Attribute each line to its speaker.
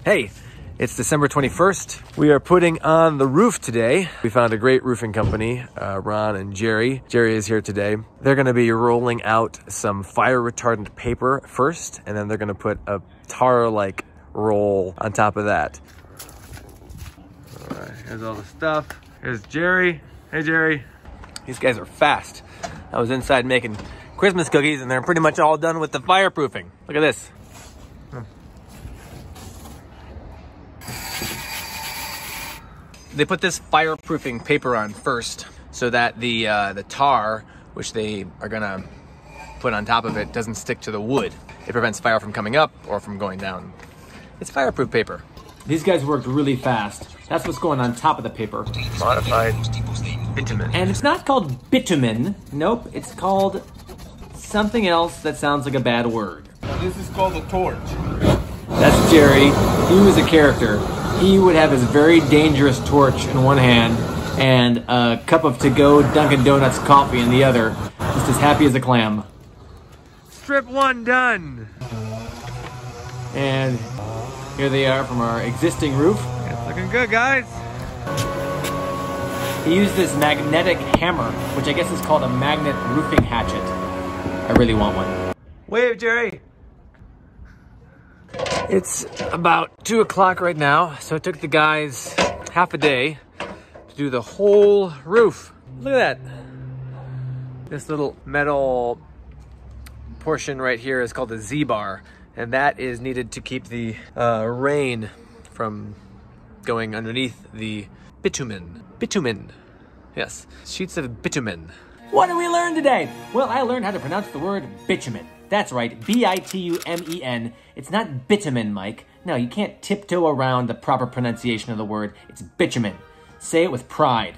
Speaker 1: Hey, it's December 21st. We are putting on the roof today. We found a great roofing company, Ron and Jerry. Jerry is here today. They're gonna be rolling out some fire retardant paper first, and then they're gonna put a tar-like roll on top of that. All right, here's all the stuff. Here's Jerry. Hey, Jerry. These guys are fast. I was inside making Christmas cookies, and they're pretty much all done with the fireproofing. Look at this. They put this fireproofing paper on first so that the tar, which they are gonna put on top of it, doesn't stick to the wood. It prevents fire from coming up or from going down. It's fireproof paper. These guys worked really fast. That's what's going on top of the paper. Modified bitumen. And it's not called bitumen. Nope, it's called something else that sounds like a bad word.
Speaker 2: This is called a torch.
Speaker 1: That's Jerry. He was a character. He would have his very dangerous torch in one hand and a cup of to-go Dunkin' Donuts coffee in the other, just as happy as a clam. Strip one done. And here they are from our existing roof. It's looking good, guys. He used this magnetic hammer, which I guess is called a magnet roofing hatchet. I really want one. Wave, Jerry. It's about 2 o'clock right now, so it took the guys half a day to do the whole roof. Look at that. This little metal portion right here is called the Z-bar, and that is needed to keep the rain from going underneath the bitumen. Bitumen. Yes, sheets of bitumen. What did we learn today? Well, I learned how to pronounce the word bitumen. That's right, B-I-T-U-M-E-N. It's not bitumen, Mike. No, you can't tiptoe around the proper pronunciation of the word. It's bitumen. Say it with pride.